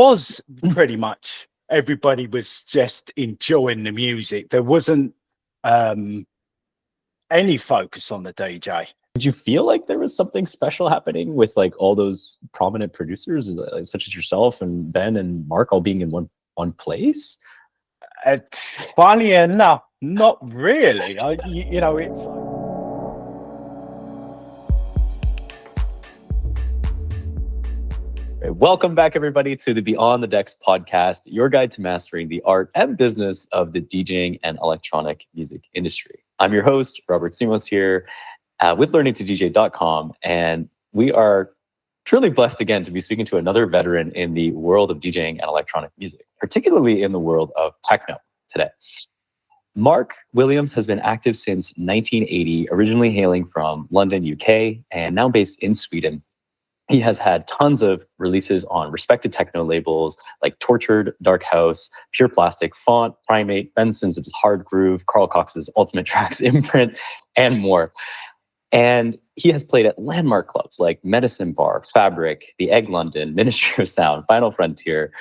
was pretty much everybody was just enjoying the music. There wasn't any focus on the DJ. Did you feel like there was something special happening with like all those prominent producers, such as yourself and Ben and Mark, all being in one place? Funny enough, not really. You know, it's. Welcome back, everybody, to the Beyond the Decks podcast, your guide to mastering the art and business of the DJing and electronic music industry. I'm your host, Robert Simos, here with learningtodj.com, and we are truly blessed again to be speaking to another veteran in the world of DJing and electronic music, particularly in the world of techno today. Mark Williams has been active since 1980, originally hailing from London, UK, and now based in Sweden. He has had tons of releases on respected techno labels like Tortured, Dark House, Pure Plastic, Font, Primate, Ben Sims' Hard Groove, Carl Cox's Ultimate Tracks Imprint, and more. And he has played at landmark clubs like Medicine Bar, Fabric, The Egg London, Ministry of Sound, Final Frontier,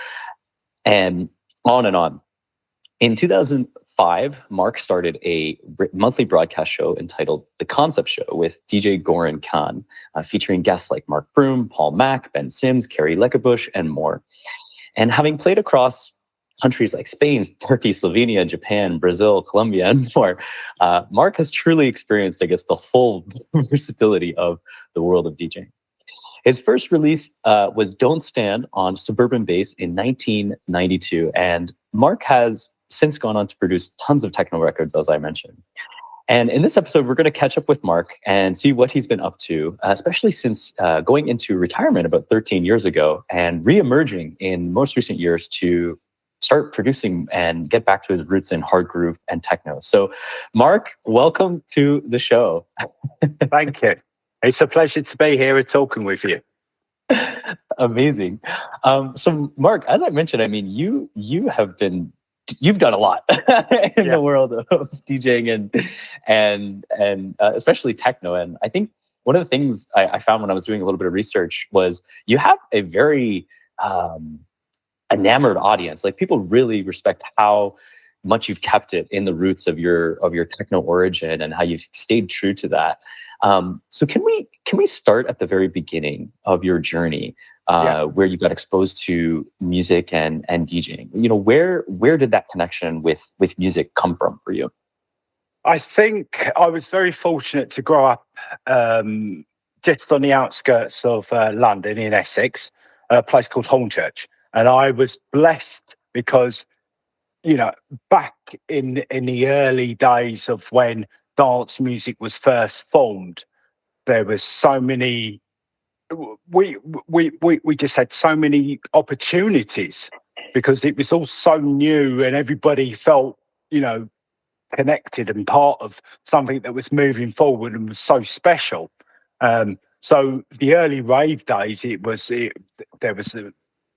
and on and on. In 2005, Mark started a monthly broadcast show entitled The Concept Show with DJ Goran Khan, featuring guests like Mark Broom, Paul Mack, Ben Sims, Carrie Leckebusch, and more. And having played across countries like Spain, Turkey, Slovenia, Japan, Brazil, Colombia, and more, Mark has truly experienced, I guess, the full versatility of the world of DJing. His first release was Don't Stand on Suburban Bass in 1992, and Mark has since gone on to produce tons of techno records, as I mentioned. And in this episode, we're going to catch up with Mark and see what he's been up to, especially since going into retirement about 13 years ago and re-emerging in most recent years to start producing and get back to his roots in hard groove and techno. So, Mark, welcome to the show. Thank you. It's a pleasure to be here and talking with you. Amazing. So, Mark, as I mentioned, I mean, you've done a lot in the world of DJing and especially techno. And I think one of the things I found when I was doing a little bit of research was you have a very enamored audience. Like, people really respect how much you've kept it in the roots of your techno origin and how you've stayed true to that. So can we start at the very beginning of your journey, where you got exposed to music and DJing? You know, where did that connection with music come from for you? I think I was very fortunate to grow up just on the outskirts of London in Essex, a place called Hornchurch. And I was blessed because, you know, back in the early days of when dance music was first formed, there was so many. We just had so many opportunities because it was all so new and everybody felt, you know, connected and part of something that was moving forward and was so special. So the early rave days, there was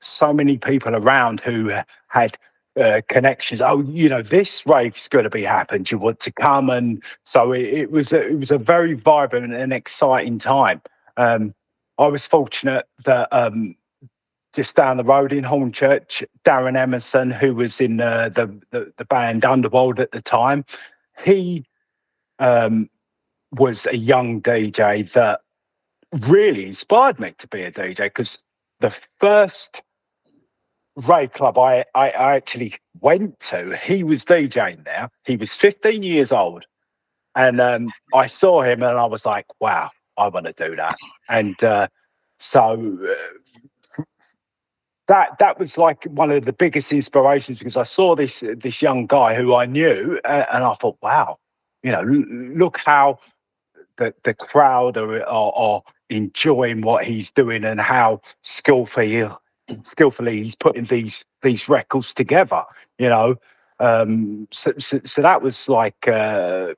so many people around who had connections. Oh, you know, this rave's going to be happening. Do you want to come? And so it was a very vibrant and exciting time. I was fortunate that just down the road in Hornchurch, Darren Emerson, who was in the band Underworld at the time, he was a young DJ that really inspired me to be a DJ, because the first rave club I actually went to, he was DJing there. He was 15 years old, and I saw him and I was like, wow, I want to do that. And so that was like one of the biggest inspirations, because I saw this young guy who I knew, and I thought, wow, you know, look how the crowd are enjoying what he's doing and how skillfully he's putting these records together, you know. So that was like a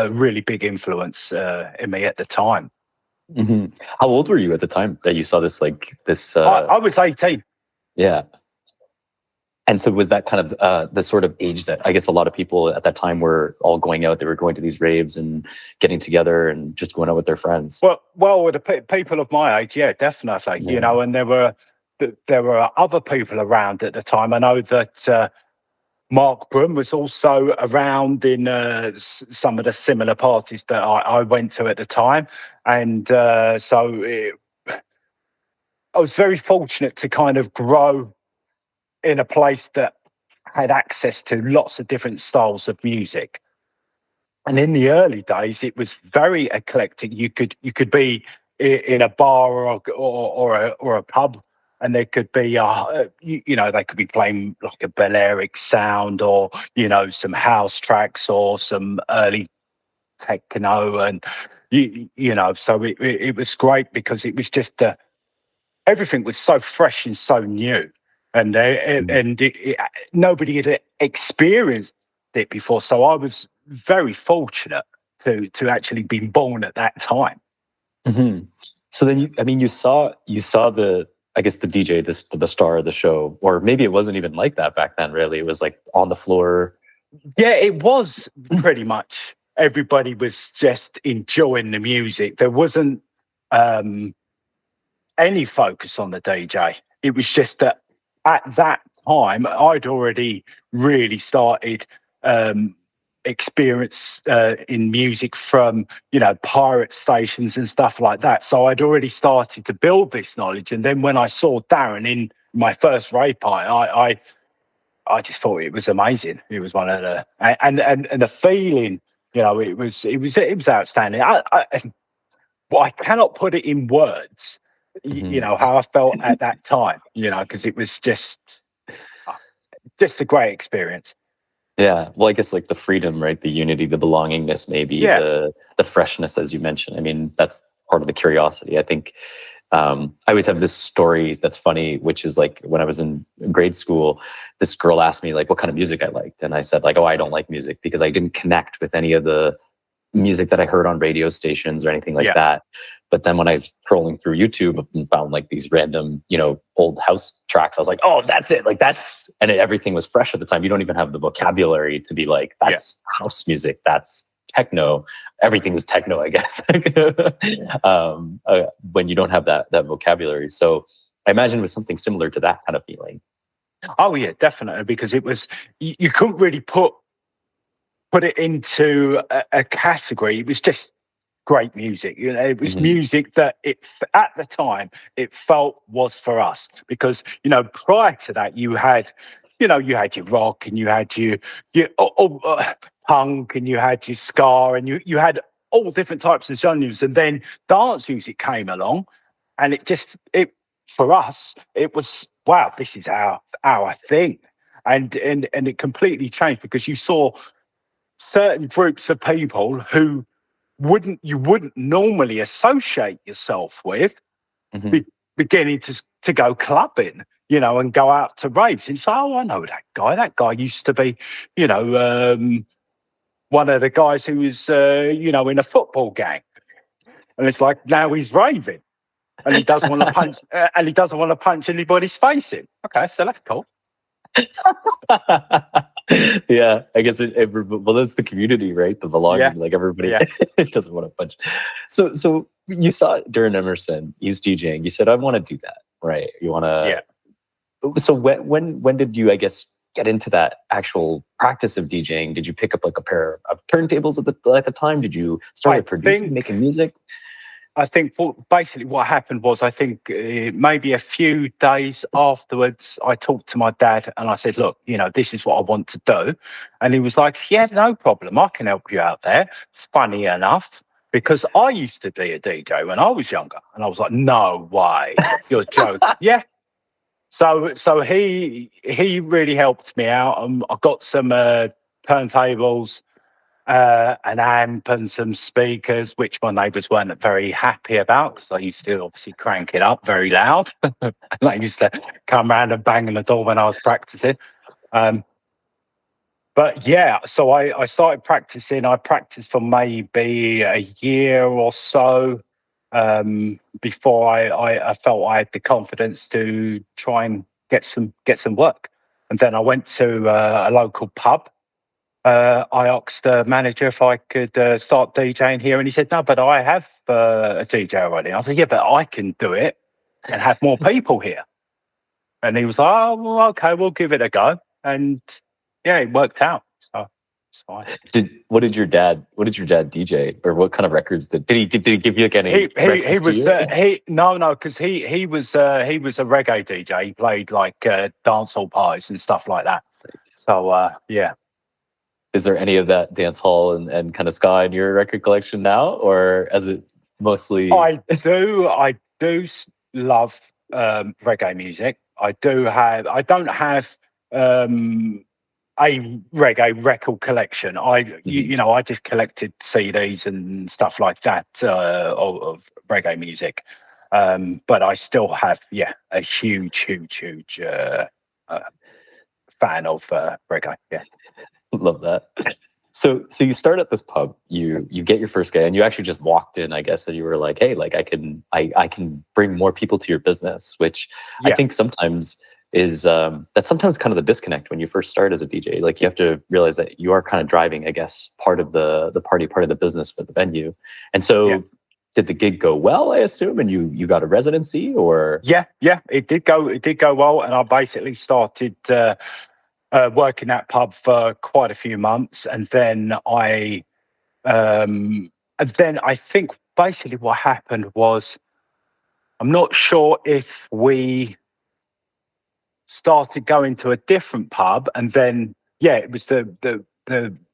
really big influence in me at the time. Mm-hmm. How old were you at the time that you saw this? I was 18. Yeah. And so was that kind of the sort of age that I guess a lot of people at that time were all going out? They were going to these raves and getting together and just going out with their friends. Well, with the people of my age, yeah, definitely. Yeah. You know, and there there were other people around at the time. I know that Mark Broom was also around in some of the similar parties that I went to at the time. And I was very fortunate to kind of grow in a place that had access to lots of different styles of music. And in the early days, it was very eclectic. You could be in a bar or a pub, and there could be they could be playing like a Balearic sound, or some house tracks, or some early techno, and so it was great because it was just everything was so fresh and so new, and nobody had experienced it before. So I was very fortunate to actually be born at that time. Mm-hmm. So then you saw the, I guess, the DJ, the star of the show, or maybe it wasn't even like that back then. Really, it was like on the floor. Yeah, it was pretty much. Everybody was just enjoying the music. There wasn't any focus on the DJ. It was just that at that time I'd already really started experience in music from pirate stations and stuff like that. So I'd already started to build this knowledge. And then when I saw Darren in my first rave party, I just thought it was amazing. It was one of the and the feeling, it was outstanding. I cannot put it in words. How I felt at that time, because it was just a great experience. Yeah, well, I guess like the freedom, right? The unity, the belongingness, maybe the freshness, as you mentioned. I mean, that's part of the curiosity. I think I always have this story that's funny, which is like when I was in grade school, this girl asked me like what kind of music I liked, and I said like, oh, I don't like music because I didn't connect with any of the music that I heard on radio stations or anything like that. But then when I was scrolling through YouTube and found like these random, old house tracks, I was like, oh, that's it. Like everything was fresh at the time. You don't even have the vocabulary to be like, that's house music. That's techno. Everything is techno, I guess, when you don't have that vocabulary. So I imagine it was something similar to that kind of feeling. Oh yeah, definitely. Because it was, you couldn't really put it into a category. It was just great music. It was music that at the time it felt was for us, because prior to that you had your rock, and you had your punk, and you had your ska, and you had all different types of genres, and then dance music came along, and it for us it was, wow, this is our thing, and it completely changed, because you saw certain groups of people who you wouldn't normally associate yourself with beginning to go clubbing, and go out to raves, and say, oh, I know that guy. That guy used to be, one of the guys who was, in a football gang, and it's like now he's raving, and he doesn't want to punch, anybody's face in. Okay, so that's cool. Yeah, I guess well, that's the community, right? The belonging, like everybody doesn't want to punch. So you saw Darren Emerson, he's DJing. You said, I want to do that, right? You want to. So when did you, I guess, get into that actual practice of DJing? Did you pick up like a pair of turntables at the time? Did you start producing, making music? I think basically what happened was, I think maybe a few days afterwards, I talked to my dad and I said, look, this is what I want to do. And he was like, yeah, no problem. I can help you out there. Funny enough, because I used to be a DJ when I was younger. And I was like, no way, you're joking. Yeah. So he really helped me out. I got some turntables, an amp and some speakers, which my neighbours weren't very happy about, because I used to obviously crank it up very loud. And I used to come around and bang on the door when I was practicing. But yeah, so I started practicing. I practiced for maybe a year or so before I felt I had the confidence to try and get some work. And then I went to a local pub. I asked the manager if I could start DJing here, and he said, no, but I have a DJ already. I said, yeah, but I can do it and have more people here. And he was like, oh, well, okay, we'll give it a go. And yeah, it worked out. So it's fine. What did your dad DJ, or what kind of records did he give you like any records he was to you? no, because he was a reggae DJ. He played like dancehall parties and stuff like that. So yeah. Is there any of that dance hall and kind of ska in your record collection now, or is it mostly? I do love reggae music. I don't have a reggae record collection. I just collected CDs and stuff like that of reggae music. But I still have a huge fan of reggae. Yeah. Love that. So you start at this pub, you get your first gig, and you actually just walked in, I guess, and you were like, hey, like I can bring more people to your business, which I think sometimes is that's sometimes kind of the disconnect when you first start as a DJ. Like you have to realize that you are kind of driving, I guess, part of the party, part of the business for the venue. And so did the gig go well, I assume, and you got a residency, or? Yeah, it did go well, and I basically started working that pub for quite a few months, and then I think basically what happened was, I'm not sure if we started going to a different pub, and then it was there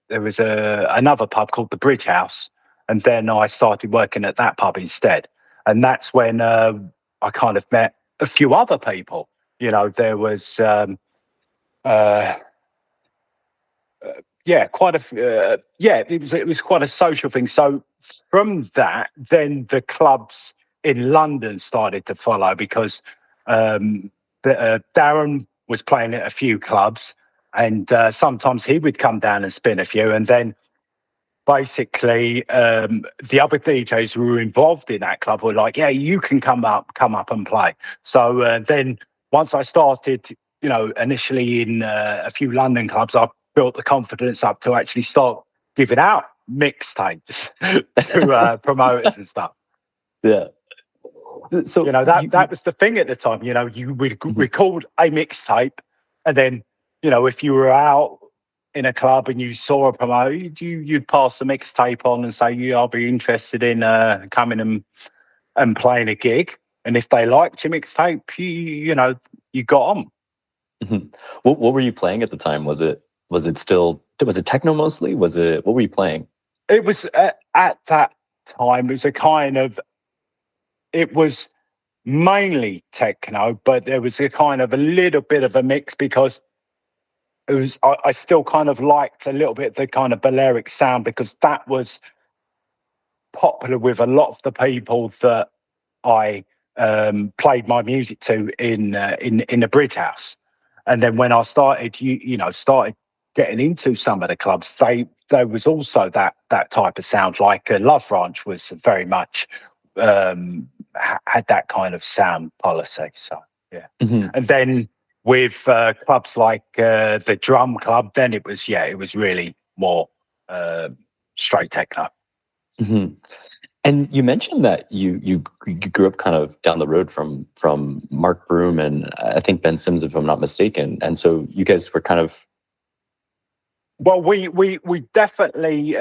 was another pub called the Bridge House, and then I started working at that pub instead, and that's when I kind of met a few other people. There was it was quite a social thing. So from that, then the clubs in London started to follow, because Darren was playing at a few clubs, and sometimes he would come down and spin a few, and then basically the other DJs who were involved in that club were like, yeah, you can come up and play. So then once I started, initially in a few London clubs, I built the confidence up to actually start giving out mixtapes to promoters and stuff. Yeah. So that was the thing at the time. You would record a mixtape, and then if you were out in a club and you saw a promoter, you'd pass the mixtape on and say, yeah, I'll be interested in coming and playing a gig. And if they liked your mixtape, you got on. Mm-hmm. What were you playing at the time? Was it techno mostly? What were you playing? It was at that time. It was mainly techno, but there was a kind of a little bit of a mix, because it was. I still kind of liked a little bit the kind of Balearic sound, because that was popular with a lot of the people that I played my music to in the Bridge House. And then when I started, started getting into some of the clubs, there was also that type of sound. Like Love Ranch was very much had that kind of sound policy. So yeah, and then with clubs like the Drum Club, then it was really more straight techno. Mm-hmm. And you mentioned that you grew up kind of down the road from Mark Broom and I think Ben Sims, if I'm not mistaken. And so you guys were kind of. Well, we definitely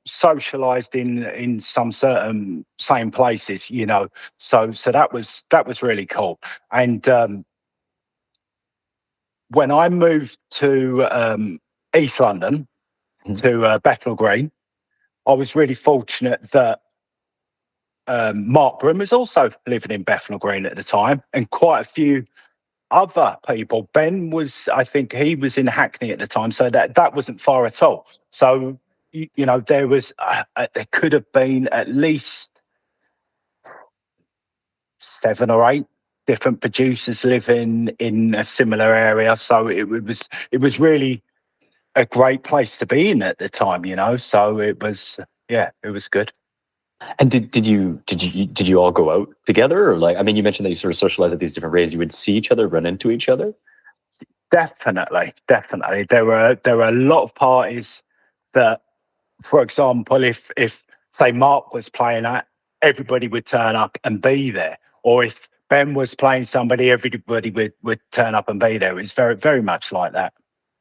socialized in some certain same places, So that was really cool. And when I moved to East London, to Bethnal Green, I was really fortunate that Mark Broom was also living in Bethnal Green at the time, and quite a few other people. Ben was, I think he was in Hackney at the time, so that wasn't far at all. So, there was, there could have been at least 7 or 8 different producers living in a similar area. So it was really a great place to be in at the time, So it was good. And did you all go out together, or like, I mean, you mentioned that you sort of socialize at these different raves. You would see each other, run into each other. Definitely. There were a lot of parties that, for example, if say Mark was playing at, everybody would turn up and be there. Or if Ben was playing somebody, everybody would turn up and be there. It was very, very much like that.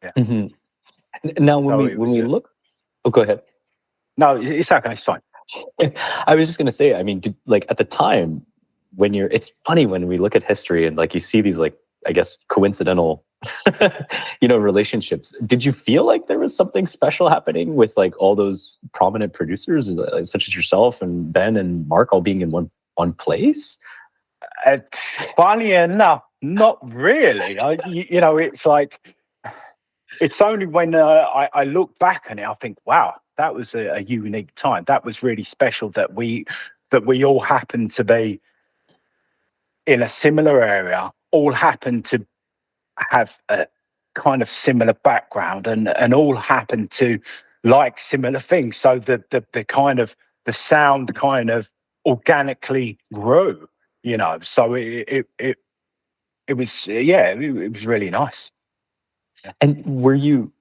Yeah. Mm-hmm. Now, when we look, oh, go ahead. No, it's okay. It's fine. I was just going to say, I mean, like at the time when it's funny when we look at history and like you see these like, I guess, coincidental, relationships. Did you feel like there was something special happening with like all those prominent producers, such as yourself and Ben and Mark, all being in one place? Funny enough, not really. It's like, it's only when I look back on it, I think, wow, that was a unique time. That was really special that we all happened to be in a similar area, all happened to have a kind of similar background and all happened to like similar things. So the kind of the sound kind of organically grew, so it was, it was really nice. And was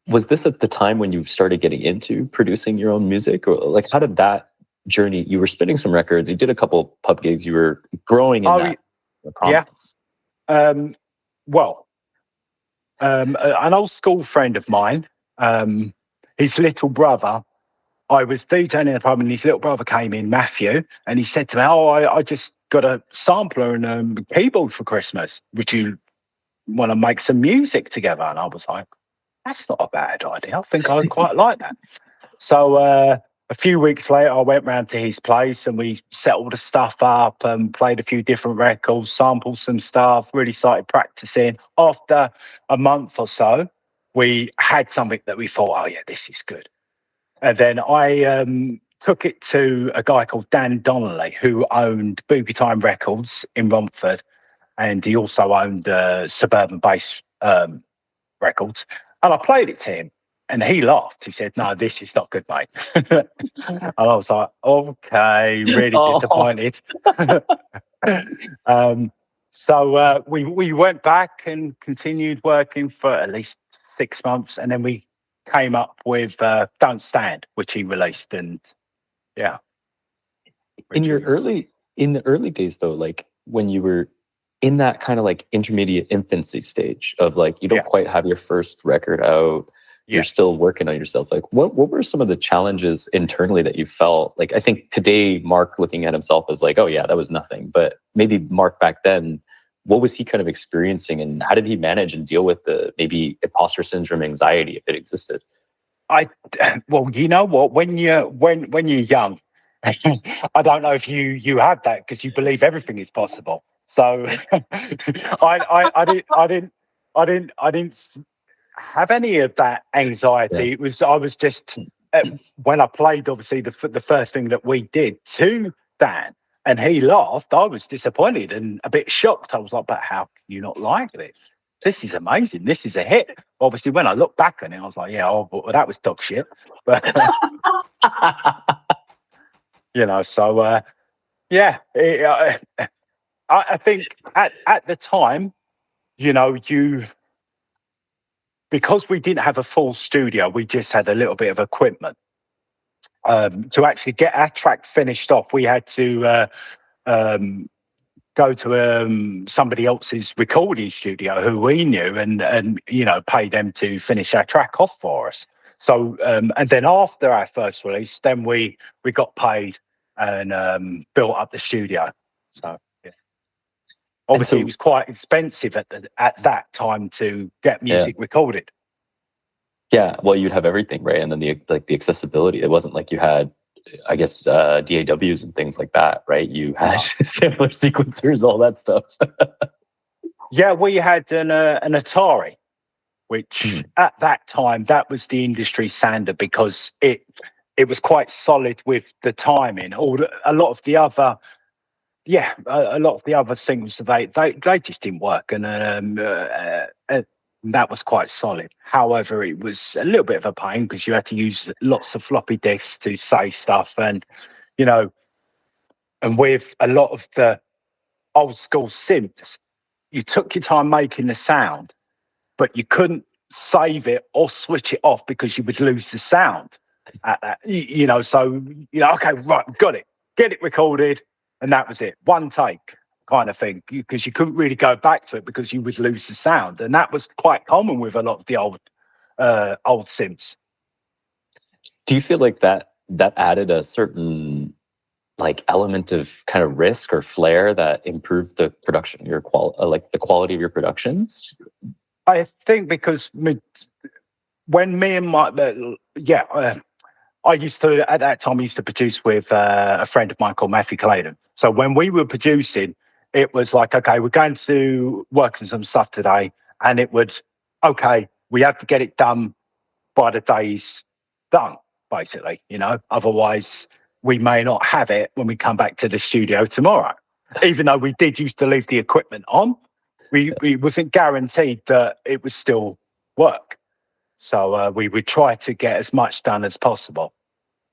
this at the time when you started getting into producing your own music, or like how did that journey? You were spinning some records, you did a couple pub gigs, you were growing in that prominence. An old school friend of mine, his little brother, I was DJing in the pub and his little brother came in, Matthew, and he said to me, I just got a sampler and a keyboard for Christmas. Would you want to make some music together? And I was like, that's not a bad idea. I think I'd quite like that. So a few weeks later, I went round to his place and we set all the stuff up and played a few different records, sampled some stuff, really started practicing. After a month or so, we had something that we thought, oh, yeah, this is good. And then I took it to a guy called Dan Donnelly, who owned Boogie Time Records in Romford. And he also owned Suburban Bass Records. And I played it to him. And he laughed. He said, no, this is not good, mate. And I was like, okay, really disappointed. So we went back and continued working for at least 6 months. And then we came up with Don't Stand, which he released. And yeah. In the early days, though, like when you were in that kind of like intermediate infancy stage of like, you don't quite have your first record out, you're still working on yourself. Like what were some of the challenges internally that you felt? Like, I think today, Mark looking at himself is like, oh yeah, that was nothing. But maybe Mark back then, what was he kind of experiencing and how did he manage and deal with the maybe imposter syndrome anxiety if it existed? Well, you know what, when you're young, I don't know if you have that because you believe everything is possible. So I didn't have any of that anxiety. Yeah. I was just when I played, obviously the first thing that we did to Dan, and he laughed. I was disappointed and a bit shocked. I was like, "But how can you not like this? This is amazing. This is a hit." Obviously, when I look back on it, I was like, "Yeah, well, that was dog shit." But so yeah. I think at the time, because we didn't have a full studio, we just had a little bit of equipment. To actually get our track finished off, we had to go to somebody else's recording studio who we knew and pay them to finish our track off for us. So and then after our first release, then we got paid and built up the studio. So yeah. Obviously, it was quite expensive at that time to get music recorded. Yeah, well, you'd have everything, right? And then the accessibility. It wasn't like you had, I guess, DAWs and things like that, right? You had sampler sequencers, all that stuff. Yeah, we had an Atari, which at that time, that was the industry standard because it was quite solid with the timing. A lot of the other things they just didn't work, and that was quite solid. However, it was a little bit of a pain because you had to use lots of floppy disks to say stuff, and and with a lot of the old school synths, you took your time making the sound, but you couldn't save it or switch it off because you would lose the sound at that. So okay, right, got it, get it recorded. and that was it. One take kind of thing, because you couldn't really go back to it because you would lose the sound. And that was quite common with a lot of the old synths. Do you feel like that added a certain like element of kind of risk or flair that improved the production, like the quality of your productions? I think because when me and my I used to, at that time, I used to produce with a friend of mine called Matthew Clayton. So when we were producing, it was like, okay, we're going to work on some stuff today, and it would, okay, we have to get it done by the day's done, basically, otherwise we may not have it when we come back to the studio tomorrow. Even though we did used to leave the equipment on, we wasn't guaranteed that it would still work. So we would try to get as much done as possible.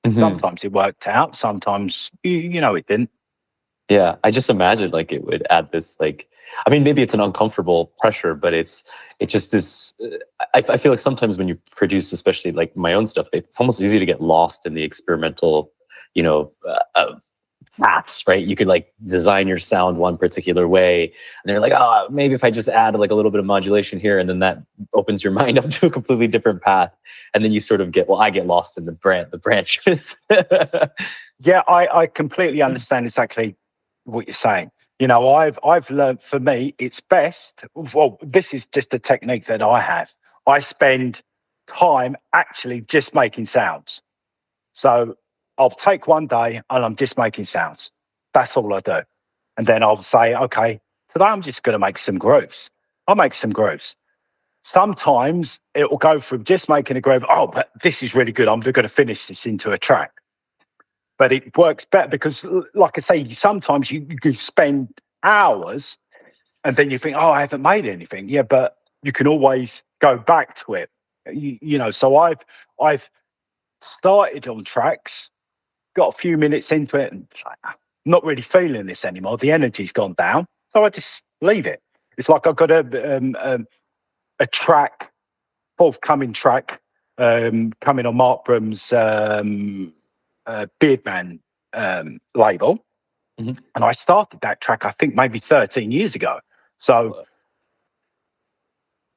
Mm-hmm. Sometimes it worked out, sometimes, it didn't. Yeah, I just imagined like it would add this, like, I mean, maybe it's an uncomfortable pressure, but it just is. I feel like sometimes when you produce, especially like my own stuff, it's almost easy to get lost in the experimental, paths, right? You could like design your sound one particular way, and they're like, oh, maybe if I just add like a little bit of modulation here, and then that opens your mind up to a completely different path, and then you sort of I get lost in the branches. Yeah, I completely understand exactly what you're saying. I've learned, for me, it's best. Well, this is just a technique that I have. I spend time actually just making sounds. So I'll take one day and I'm just making sounds. That's all I do. And then I'll say, okay, today I'm just going to make some grooves. I'll make some grooves. Sometimes it will go from just making a groove, oh, but this is really good, I'm going to finish this into a track. But it works better because, like I say, sometimes you spend hours and then you think, oh, I haven't made anything. Yeah, but you can always go back to it. So I've started on tracks, got a few minutes into it, and I'm not really feeling this anymore. The energy's gone down, so I just leave it. It's like I've got a track, forthcoming track, coming on Mark Broom's Beardman label, mm-hmm. And I started that track, I think, maybe 13 years ago. So,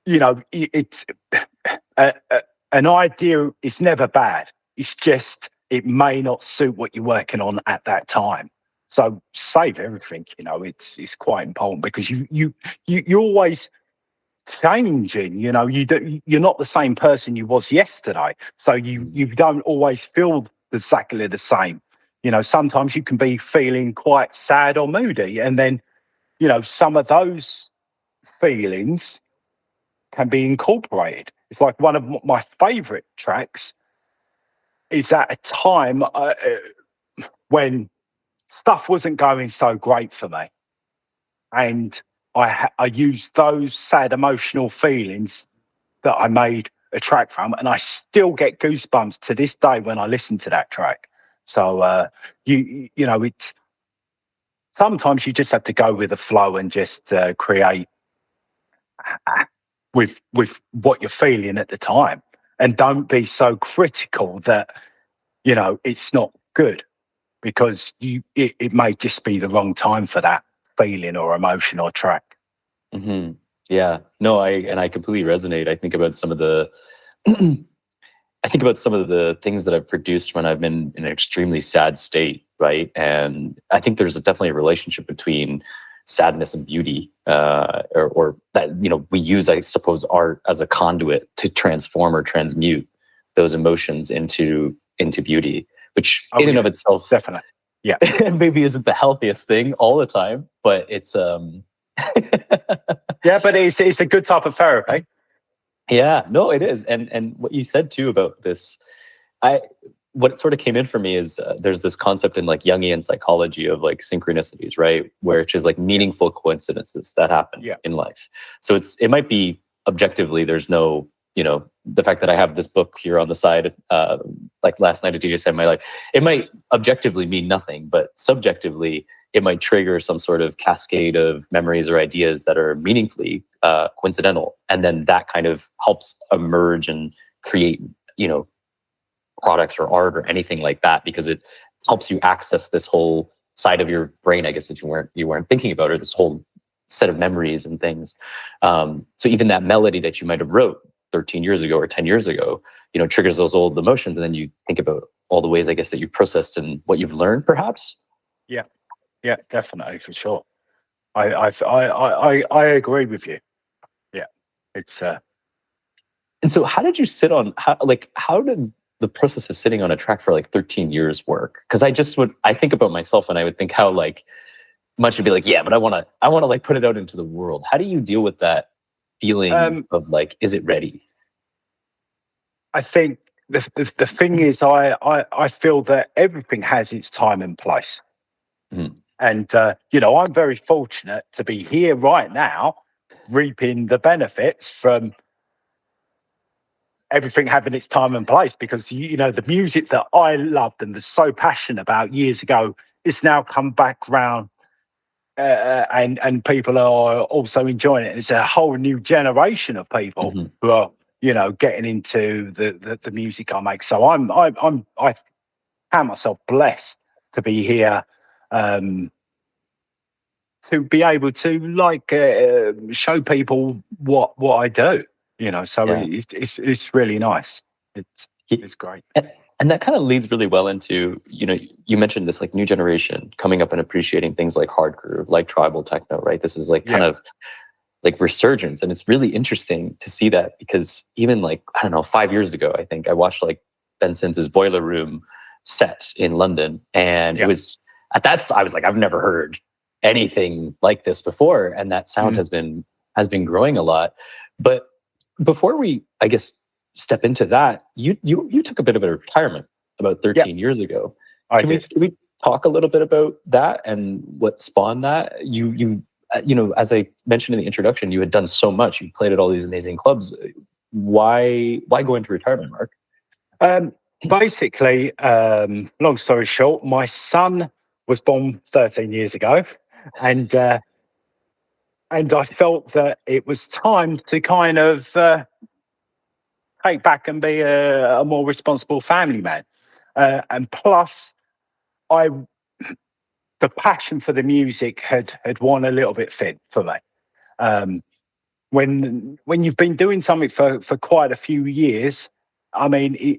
it's an idea is never bad. It's just it may not suit what you're working on at that time. So save everything. It's quite important because you're always changing. You're not the same person you was yesterday. So you don't always feel exactly the same. Sometimes you can be feeling quite sad or moody, and then some of those feelings can be incorporated. It's like one of my favorite tracks is at a time when stuff wasn't going so great for me, and I used those sad emotional feelings that I made a track from, and I still get goosebumps to this day when I listen to that track. So it's sometimes you just have to go with the flow and just create with what you're feeling at the time, and don't be so critical that it's not good, because it may just be the wrong time for that feeling or emotion or track. Mm-hmm. Yeah, no, I completely resonate. I think about some of the things that I've produced when I've been in an extremely sad state, right? And I think there's definitely a relationship between sadness and beauty, or that we use, I suppose, art as a conduit to transform or transmute those emotions into beauty, which in and of itself, definitely, yeah, maybe isn't the healthiest thing all the time, but it's yeah, but it's a good type of therapy. Yeah, no, it is. And what you said too about this, what sort of came in for me is there's this concept in like Jungian psychology of like synchronicities, right? Which is like meaningful coincidences that happen in life. So it might be objectively, there's no, the fact that I have this book here on the side, like last night a DJ said in my life, it might objectively mean nothing, but subjectively, it might trigger some sort of cascade of memories or ideas that are meaningfully coincidental. And then that kind of helps emerge and create, products or art or anything like that, because it helps you access this whole side of your brain, I guess, that you weren't thinking about, or this whole set of memories and things. So even that melody that you might have wrote 13 years ago or 10 years ago, triggers those old emotions, and then you think about all the ways, I guess, that you've processed and what you've learned, perhaps. Yeah, definitely, for sure. I agree with you. Yeah, it's And so how did you how did the process of sitting on a track for like 13 years work? Because I think about myself, and I would think how like much would be like, yeah, but I want to like put it out into the world. How do you deal with that feeling of like, is it ready? I think the thing is, I feel that everything has its time and place. Mm. And, I'm very fortunate to be here right now, reaping the benefits from everything having its time and place, because, the music that I loved and was so passionate about years ago is now come back round, and people are also enjoying it. It's a whole new generation of people who are, getting into the music I make. So I count myself blessed to be here, to be able to show people what I do, So Yeah. it's really nice. It's great. And that kind of leads really well into, you mentioned this like new generation coming up and appreciating things like hard groove, like tribal techno, right? This is like kind of like resurgence. And it's really interesting to see that, because even like, I don't know, 5 years ago, I think I watched like Ben Sims's Boiler Room set in London. And it was I was like, I've never heard anything like this before. And that sound has been growing a lot. But before we, I guess, step into that, you took a bit of a retirement about 13 years ago. Can we talk a little bit about that and what spawned that? You as I mentioned in the introduction, you had done so much. You played at all these amazing clubs. Why go into retirement, Mark? Basically, long story short, my son was born 13 years ago, and I felt that it was time to kind of take back and be a more responsible family man. And plus, the passion for the music had worn a little bit thin for me. When you've been doing something for quite a few years, I mean,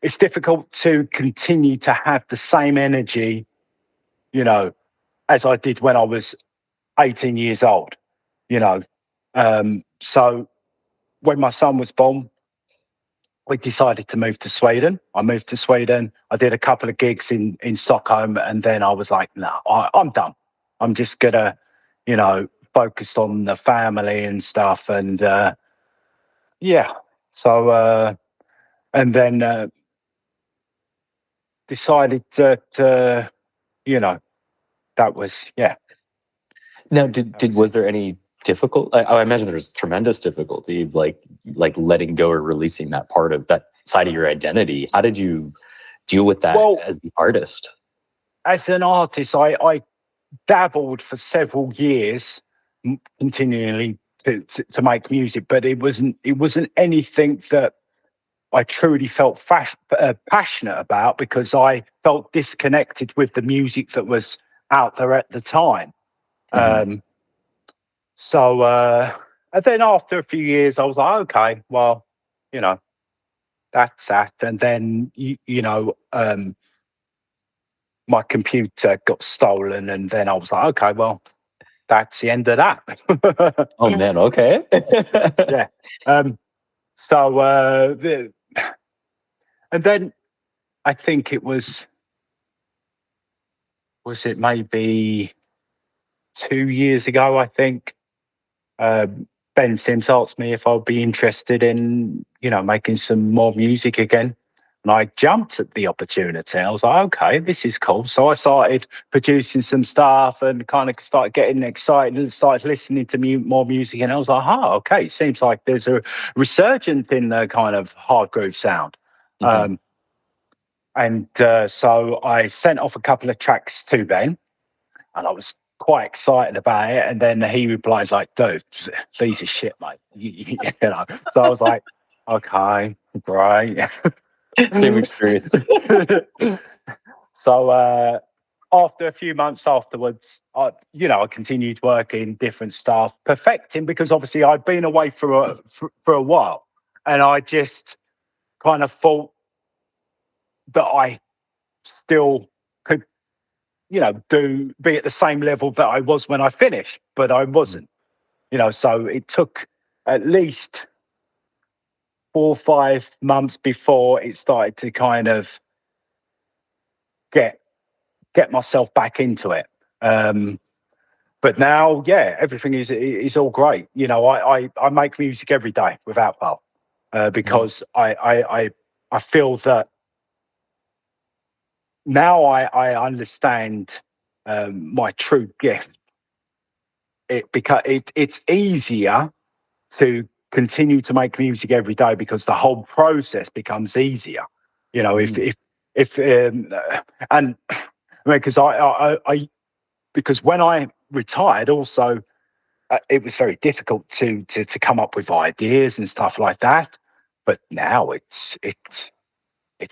it's difficult to continue to have the same energy, as I did when I was 18 years old, So when my son was born, we decided to move to Sweden. I moved to Sweden. I did a couple of gigs in Stockholm, and then I was like, no, I'm done. I'm just gonna, focus on the family and stuff. And so and then decided that that was Now, was there any difficult? I imagine there's tremendous difficulty, like letting go or releasing that part of that side of your identity. How did you deal with that as the artist? As an artist, I dabbled for several years, continually to make music, but it wasn't anything that I truly felt passionate about, because I felt disconnected with the music that was out there at the time. So and then after a few years, I was like, okay, well, that's that. And then my computer got stolen, and then I was like, okay, well, that's the end of that. Oh man, okay. Yeah. So and then I think it was it maybe 2 years ago, I think, Ben Sims asked me if I'd be interested in, making some more music again. And I jumped at the opportunity. I was like, okay, this is cool. So I started producing some stuff and kind of started getting excited and started listening to more music. And I was like, oh, okay, seems like there's a resurgence in the kind of hard groove sound. And so I sent off a couple of tracks to Ben, and I was quite excited about it. And then he replies like, dude, these are shit, mate. So I was like, okay, great. Same experience. So after a few months afterwards, I continued working different stuff, perfecting, because obviously I'd been away for a while, and I just kind of thought that I still could, be at the same level that I was when I finished, but I wasn't. So it took at least 4 or 5 months before it started to kind of get myself back into it. But now, yeah, everything is all great. I make music every day without fail, because I feel that now I understand my true gift. It's easier to continue to make music every day because the whole process becomes easier. If and because I because when I retired, also it was very difficult to come up with ideas and stuff like that. But now it's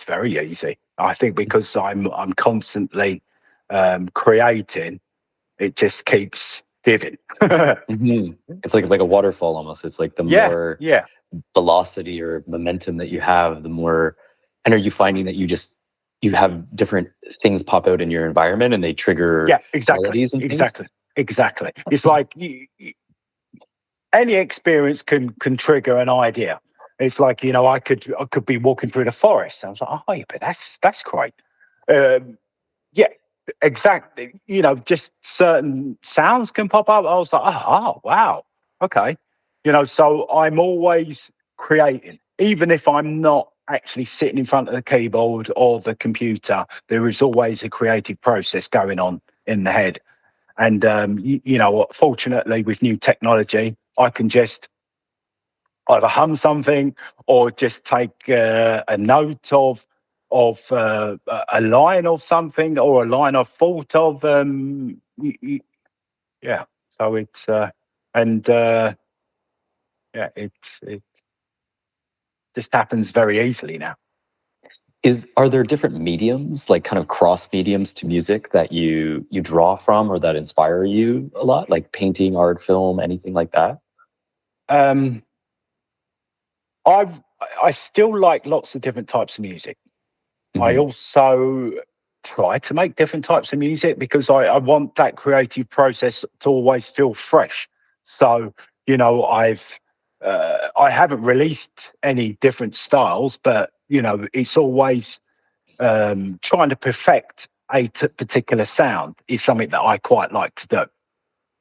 very easy. I think because I'm constantly creating, it just keeps giving. It's like a waterfall almost. It's like the more velocity or momentum that you have, the more. And are you finding that you have different things pop out in your environment and they trigger melodies and things? Exactly. It's like any experience can trigger an idea. It's like, I could be walking through the forest. And I was like, oh, yeah, but that's great. Yeah, exactly. Just certain sounds can pop up. I was like, oh, wow, okay. So I'm always creating, even if I'm not actually sitting in front of the keyboard or the computer. There is always a creative process going on in the head. And fortunately, with new technology, I can just either hum something or just take a note of a line of something or a line I've thought of. Yeah. So it's it just happens very easily now. Are there different mediums, like kind of cross mediums to music that you draw from or that inspire you a lot, like painting, art, film, anything like that? I still like lots of different types of music. Mm-hmm. I also try to make different types of music because I want that creative process to always feel fresh. So, I haven't released any different styles, but, it's always trying to perfect a particular sound is something that I quite like to do.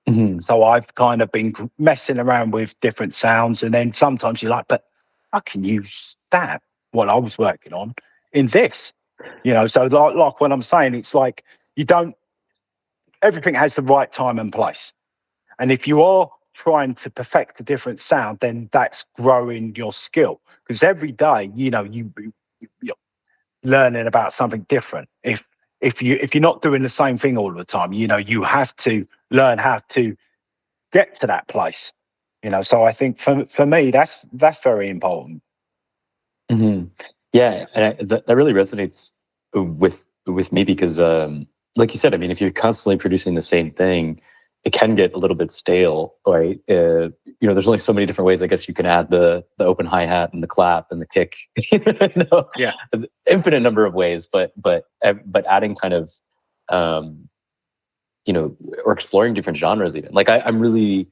Mm-hmm. So I've kind of been messing around with different sounds, and then sometimes you're like, but I can use that, what I was working on, in this. So like what I'm saying, it's like everything has the right time and place. And if you are trying to perfect a different sound, then that's growing your skill. Because every day, you're learning about something different. If you're not doing the same thing all the time, you have to learn how to get to that place. So I think for me, that's very important. Mm-hmm. Yeah, and that really resonates with me because, like you said, I mean, if you're constantly producing the same thing, it can get a little bit stale, right? There's only so many different ways, I guess, you can add the open hi-hat and the clap and the kick. Yeah, infinite number of ways, but adding kind of, or exploring different genres even. Like I'm really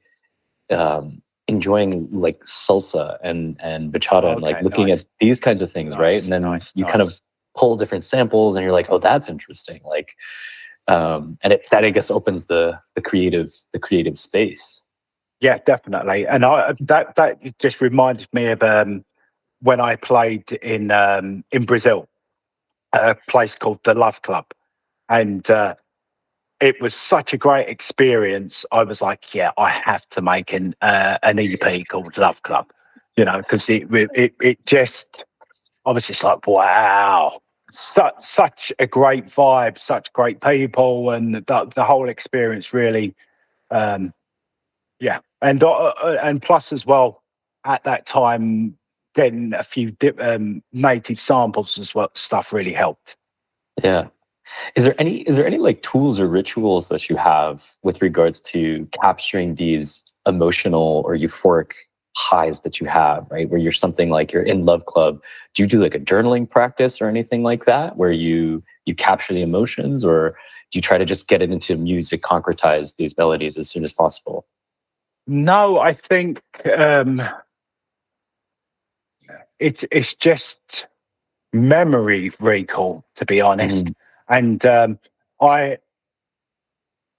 enjoying like salsa and bachata and like looking at these kinds of things, right? And then you kind of pull different samples and you're like, oh, that's interesting. Like, and that I guess opens the creative space. Yeah, definitely. And that just reminded me of when I played in Brazil, a place called the Love Club, and it was such a great experience. I was like, yeah, I have to make an EP called Love Club, because it just, I was just like, wow, such a great vibe, such great people, and the whole experience really, yeah. And plus as well, at that time, getting a few native samples as well, stuff really helped. Yeah. Is there any like tools or rituals that you have with regards to capturing these emotional or euphoric highs that you have, right? Where you're something like you're in Love Club. Do you do like a journaling practice or anything like that where you capture the emotions, or do you try to just get it into music, concretize these melodies as soon as possible? No, I think it's just memory recall, to be honest. Mm-hmm. And I,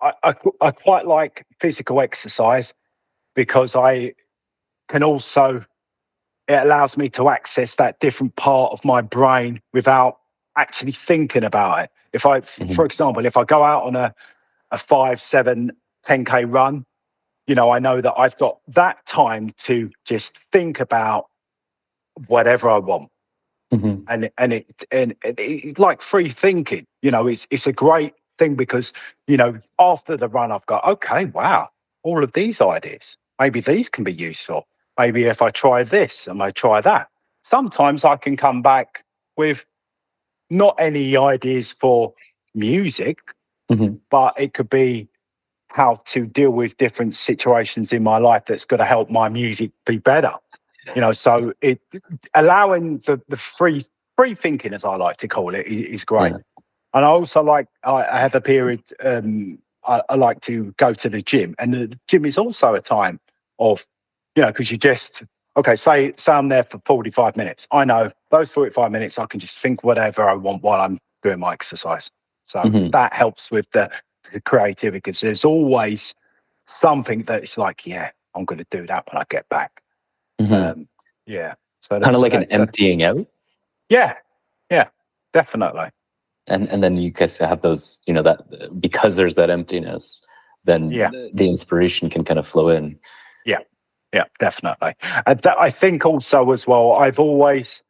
I quite like physical exercise because I can also, it allows me to access that different part of my brain without actually thinking about it. If I, Mm-hmm. for example, if I go out on a 5, 7, 10K run, I know that I've got that time to just think about whatever I want. Mm-hmm. And it's like free thinking. It's a great thing because after the run I've got, okay, wow, all of these ideas, maybe these can be useful. Maybe if I try this and I try that, sometimes I can come back with not any ideas for music, Mm-hmm. but it could be how to deal with different situations in my life that's going to help my music be better. So it allowing the free thinking, as I like to call it, is great. Yeah. And I also I have a period, I like to go to the gym, and the gym is also a time of, because you just, okay, say I'm there for 45 minutes. I know those 45 minutes I can just think whatever I want while I'm doing my exercise. So Mm-hmm. that helps with the creativity, because there's always something that's like, yeah, I'm going to do that when I get back. Mm-hmm. Yeah. So Kind of like an that's emptying out. yeah, yeah, definitely. And then you guys have those, that because there's that emptiness, then Yeah, the inspiration can kind of flow in. yeah, yeah, definitely. And I think also as well, I've always,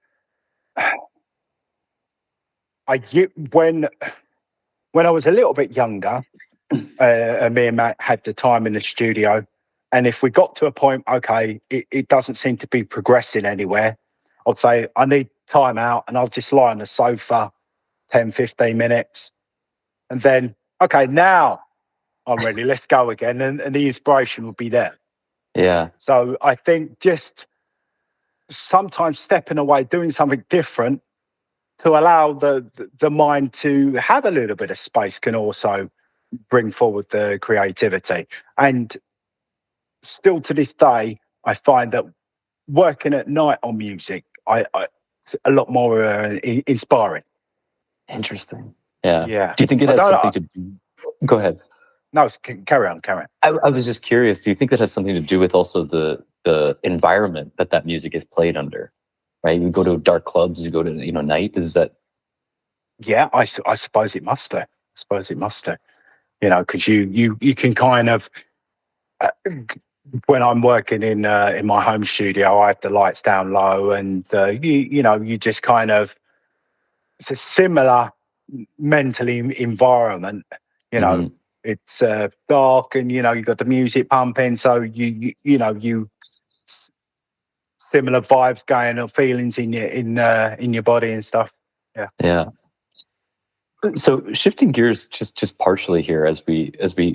when I was a little bit younger, me and Matt had the time in the studio, and if we got to a point, okay, it doesn't seem to be progressing anywhere, I'd say I need time out, and I'll just lie on the sofa 10, 15 minutes, and then, okay, now I'm ready, let's go again, and the inspiration will be there. Yeah. So I think just sometimes stepping away, doing something different to allow the mind to have a little bit of space can also bring forward the creativity. And still to this day, I find that working at night on music, it's a lot more inspiring. Interesting. Yeah. Yeah. Do you think it I has don't something know. to do? Go ahead. No, carry on. I was just curious. Do you think that has something to do with also the environment that music is played under? Right. You go to dark clubs. You go to night. Is that? Yeah, I suppose it must do. Because you can kind of, uh, when I'm working in my home studio, I have the lights down low, and you just kind of, it's a similar mentally environment. You know, Mm-hmm. it's dark, and you got the music pumping, so you similar vibes going or feelings in your body and stuff. Yeah. Yeah. So shifting gears just partially here as we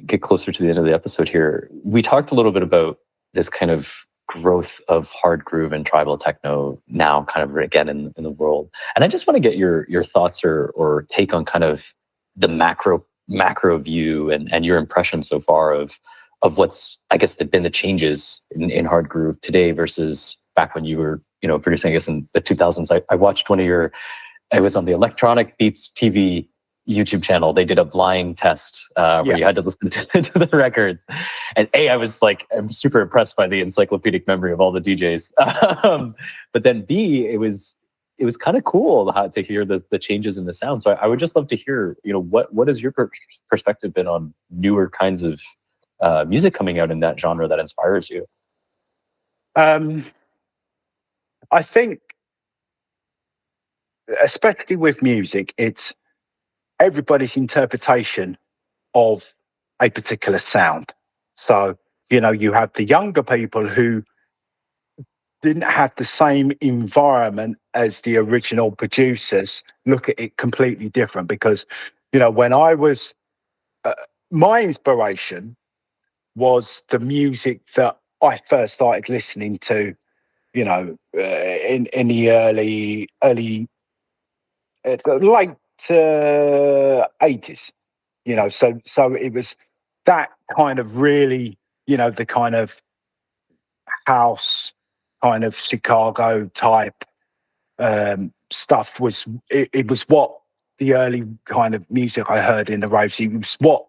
get closer to the end of the episode here, we talked a little bit about this kind of growth of hard groove and tribal techno now kind of again in the world. And I just want to get your thoughts or take on kind of the macro view and your impression so far of what's, I guess, been the changes in hard groove today versus back when you were, producing, I guess, in the 2000s. I watched I was on the Electronic Beats TV YouTube channel. They did a blind test where you had to listen to the records. And I'm super impressed by the encyclopedic memory of all the DJs. But then B, it was kind of cool to hear the changes in the sound. So I would just love to hear, what has your perspective been on newer kinds of music coming out in that genre that inspires you? I think, especially with music, it's everybody's interpretation of a particular sound. So, you have the younger people who didn't have the same environment as the original producers look at it completely different, because when I was, my inspiration was the music that I first started listening to, in the early late 80s. So it was that kind of really, the kind of house, kind of Chicago type stuff was. It was what the early kind of music I heard in the raves. It was what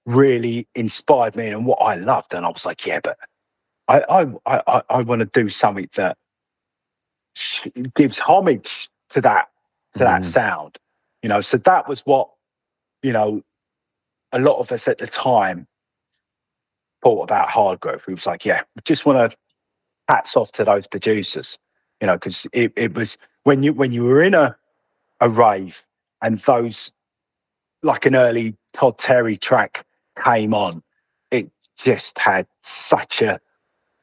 really inspired me and what I loved. And I was like, yeah, but I want to do something that gives homage to that sound. So that was what a lot of us at the time thought about hard growth. We was like, yeah, we just want to hats off to those producers, because it was when you were in a rave and those, like an early Todd Terry track came on, it just had such a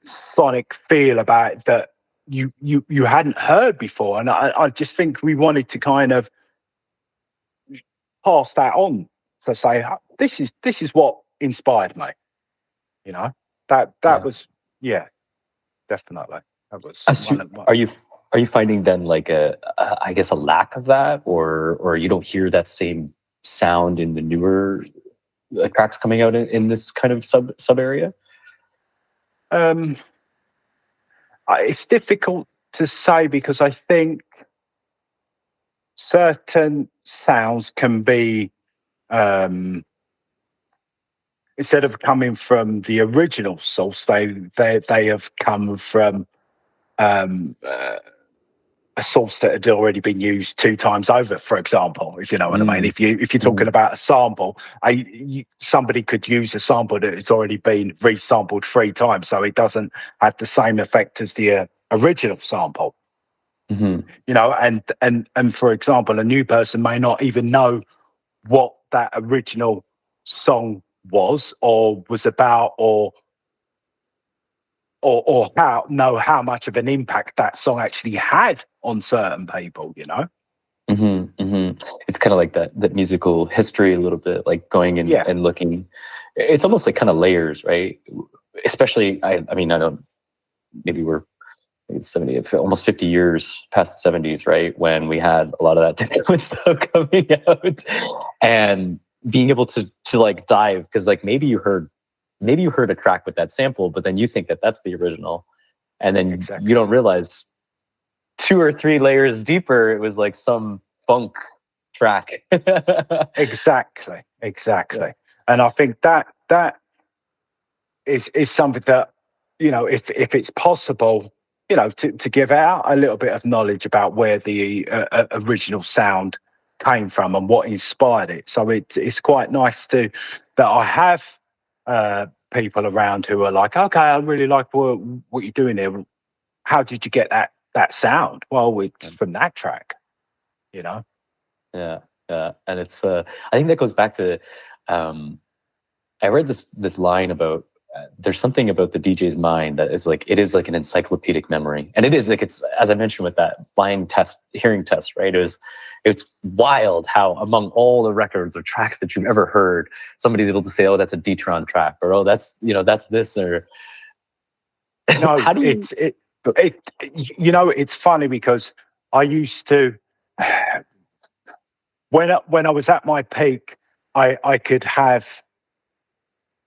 sonic feel about it that you hadn't heard before. And I just think we wanted to kind of pass that on to say, this is what inspired me. That was, yeah, definitely. That was Are you finding then like I guess a lack of that, or you don't hear that same sound in the newer tracks coming out in this kind of sub area? It's difficult to say, because I think certain sounds can be, instead of coming from the original source, they have come from a source that had already been used 2 times over, for example, if you know what I mean. If you're talking about a sample, somebody could use a sample that has already been resampled 3 times, so it doesn't have the same effect as the original sample. And for example, a new person may not even know what that original song was or was about, or how much of an impact that song actually had on certain people. It's kind of like that musical history a little bit, like going in and looking. It's almost like kind of layers, right? Especially, I mean, I don't. Maybe it's 70, almost 50 years past the 70s, right? When we had a lot of that techno stuff coming out, and being able to like dive, because like maybe you heard a track with that sample, but then you think that that's the original, and then you don't realize 2 or 3 layers deeper, it was like some funk track. Exactly. Yeah. And I think that is something that, if it's possible, to give out a little bit of knowledge about where the original sound came from and what inspired it. So it's quite nice that I have people around who are like, okay, I really like what you're doing here. How did you get that sound? Well, it's from that track, Yeah. And it's I think that goes back to I read this line about there's something about the DJ's mind that is like, it is like an encyclopedic memory, and it is like, it's, as I mentioned with that blind hearing test, right? It's wild how among all the records or tracks that you've ever heard, somebody's able to say, oh, that's a D-Tron track, or oh, that's that's this, or no. How do you... it's funny, because I used to, when I was at my peak, I could have,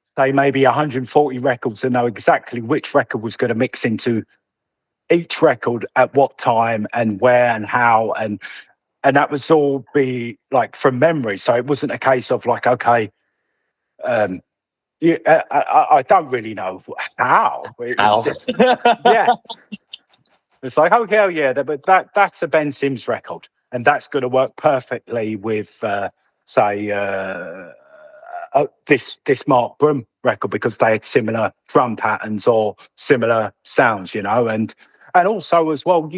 say, maybe 140 records and know exactly which record was going to mix into each record at what time and where and how, and that was all be like from memory. So it wasn't a case of like, okay, I don't really know how. Yeah. It's like, okay, oh yeah, but that's a Ben Sims record, and that's going to work perfectly with, say, this Mark Broom record, because they had similar drum patterns or similar sounds, and also as well,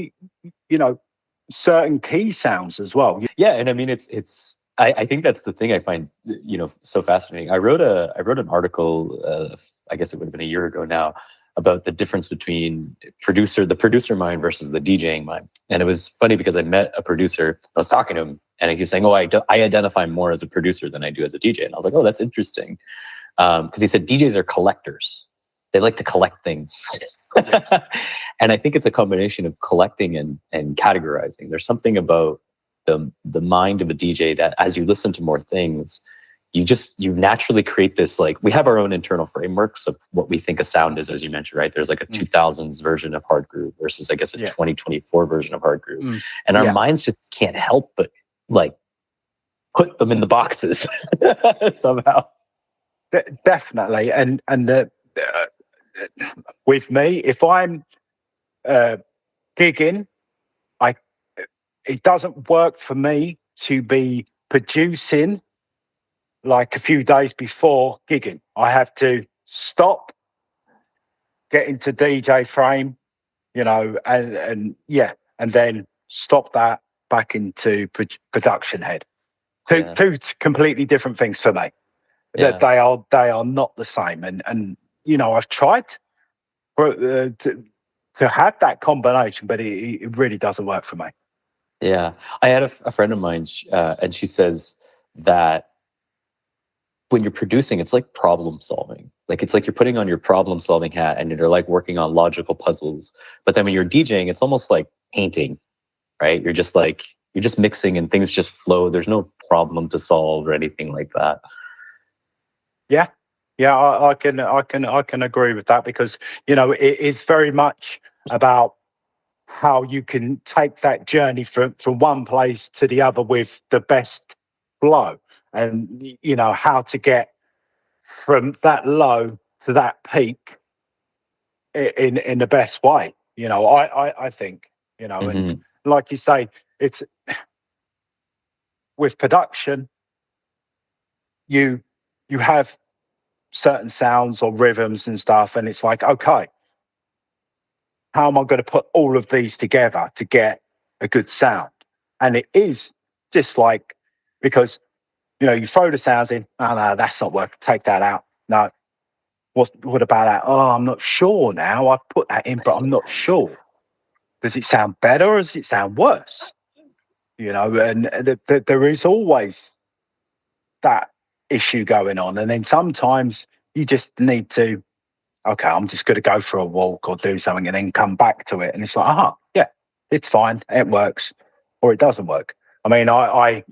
certain key sounds as well. Yeah, and I mean, it's. I think that's the thing I find so fascinating. I wrote an article. I guess it would have been a year ago now, about the difference between the producer mind versus the DJing mind. And it was funny because I met a producer, I was talking to him, and he was saying, I identify more as a producer than I do as a DJ. And I was like, oh, that's interesting. Because he said DJs are collectors. They like to collect things. And I think it's a combination of collecting and categorizing. There's something about the mind of a DJ that as you listen to more things, you naturally create this, like, we have our own internal frameworks of what we think a sound is, as you mentioned, right? There's like a 2000s version of hard groove versus, I guess, a 2024 version of hard groove. And our minds just can't help but like put them in the boxes somehow. Definitely. And with me, if I'm gigging, it doesn't work for me to be producing like a few days before gigging. I have to stop, get into DJ frame, and then stop that back into production head. Two completely different things for me. That they are not the same. And I've tried to have that combination, but it really doesn't work for me. Yeah, I had a friend of mine, and she says that when you're producing, it's like problem solving. Like, it's like you're putting on your problem solving hat and you're like working on logical puzzles. But then when you're DJing, it's almost like painting, right? You're just mixing and things just flow. There's no problem to solve or anything like that. Yeah, I can agree with that, because it is very much about how you can take that journey from one place to the other with the best flow, and how to get from that low to that peak in the best way. I think and like you say, it's with production, you have certain sounds or rhythms and stuff, and it's like, okay, how am I going to put all of these together to get a good sound? And it is just like, because you throw the sounds in, no, that's not working, take that out. No, what about that? Oh, I'm not sure now, I've put that in, but I'm not sure. Does it sound better or does it sound worse? And there is always that issue going on. And then sometimes you just need to, okay, I'm just going to go for a walk or do something and then come back to it. And it's like, yeah, it's fine. It works, or it doesn't work. I mean, I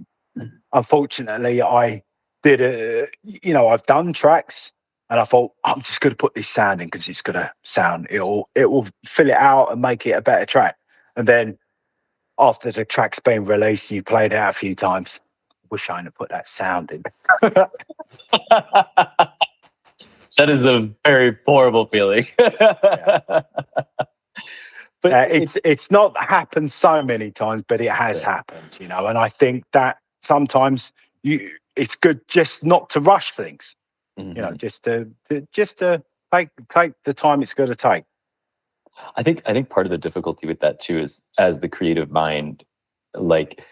unfortunately, I did I've done tracks and I thought, I'm just going to put this sound in because it's going to sound, it will fill it out and make it a better track. And then after the track's been released, you played it out a few times. Wish I hadn't put that sound in. That is a very horrible feeling. But it's not happened so many times, but it has happened, and I think that sometimes it's good just not to rush things, just to take the time it's going to take. I think part of the difficulty with that too is, as the creative mind, like,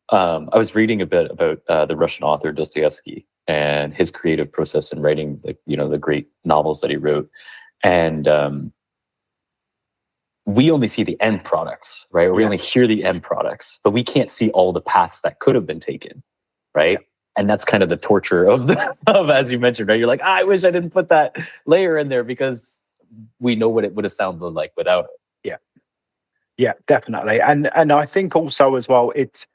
I was reading a bit about the Russian author Dostoevsky and his creative process in writing the great novels that he wrote. And we only see the end products, right? Or we only hear the end products, but we can't see all the paths that could have been taken, right? And that's kind of the torture of as you mentioned, right? You're like, I wish I didn't put that layer in there, because we know what it would have sounded like without it. Yeah, definitely. And I think also as well, it's,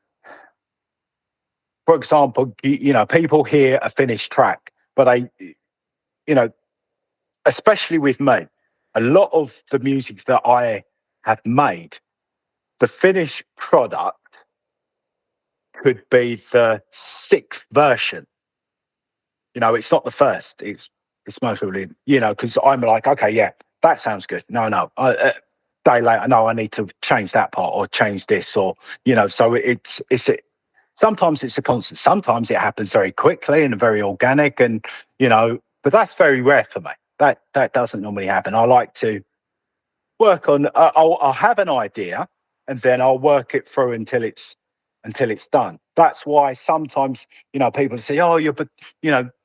for example, people hear a finished track, but especially with me, a lot of the music that I have made, the finished product could be the 6th version. It's not the first. It's most probably, because I'm like, okay, yeah, that sounds good. No, day later, no, I need to change that part or change this, or so sometimes it's a constant. Sometimes it happens very quickly and very organic, and but that's very rare for me. That doesn't normally happen. I like to work on. I'll have an idea, and then I'll work it through until it's done. That's why sometimes people say, "Oh, but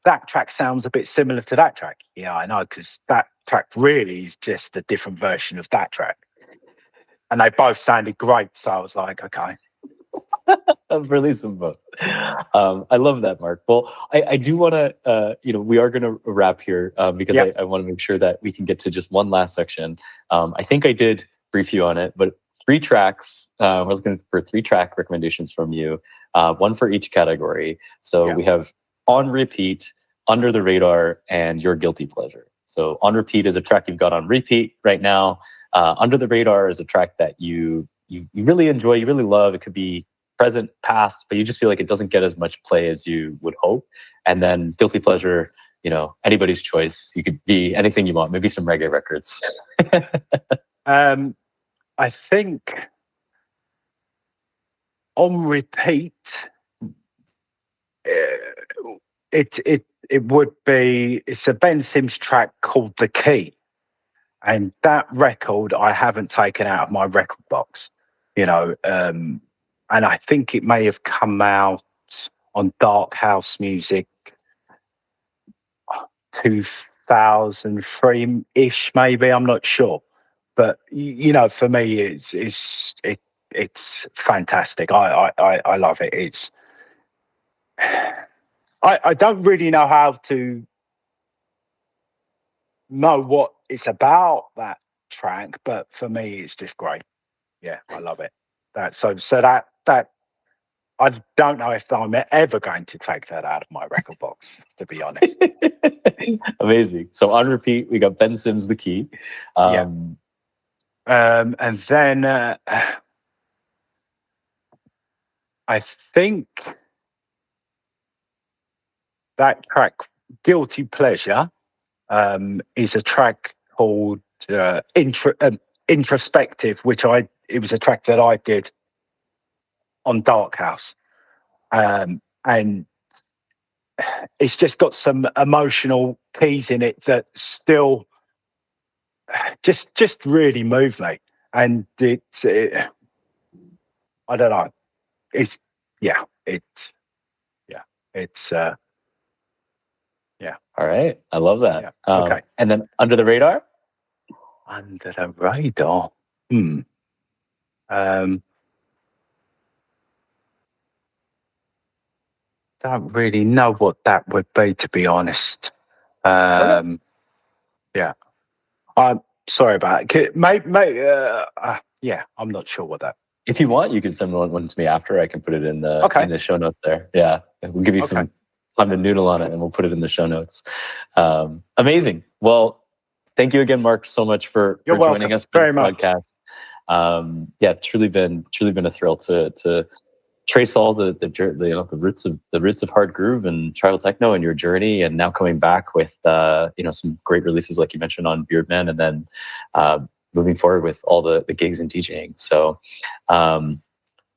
that track sounds a bit similar to that track." Yeah, I know, because that track really is just a different version of that track. And they both sounded great. So I was like, okay. I've released them both. I love that, Mark. Well, I do want to, we are going to wrap here because I want to make sure that we can get to just one last section. I think I did brief you on it, but 3 tracks. We're looking for 3 track recommendations from you, one for each category. So we have On Repeat, Under the Radar, and Your Guilty Pleasure. So On Repeat is a track you've got on repeat right now. Under the Radar is a track that you really enjoy, you really love. It could be present, past, but you just feel like it doesn't get as much play as you would hope. And then Guilty Pleasure, anybody's choice. You could be anything you want, maybe some reggae records. I think On Repeat, it's a Ben Sims track called The Key. And that record I haven't taken out of my record box, and I think it may have come out on Dark House Music 2003-ish, maybe. I'm not sure. But, for me, it's fantastic. I love it. I don't really know how to know what it's about, that track, but for me it's just great. Yeah, I love it. That I don't know if I'm ever going to take that out of my record box, to be honest. Amazing. So On Repeat, we got Ben Sims, The Key. And then I think that track Guilty Pleasure is a track called Introspective, it was a track that I did on Dark House. And it's just got some emotional keys in it that still just really move me. And it's I don't know. It's All right. I love that. Yeah. Okay. And then Under the Radar? Under the Radar. Don't really know what that would be, to be honest. Yeah. I'm sorry about it. Yeah, I'm not sure what that. If you want, you can send one to me after. I can put it in the show notes there. Yeah. We'll give you some time to noodle on it, and we'll put it in the show notes. Amazing. Well, thank you again, Mark, so much for joining us for the podcast. Truly been a thrill to trace all the roots of hard groove and tribal techno and your journey, and now coming back with some great releases like you mentioned on Beardman, and then moving forward with all the gigs and DJing. So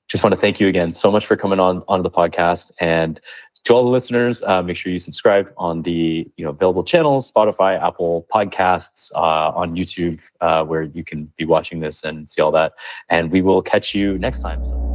just want to thank you again so much for coming onto the podcast. And to all the listeners, make sure you subscribe on the available channels, Spotify, Apple Podcasts, on YouTube, where you can be watching this and see all that. And we will catch you next time. So.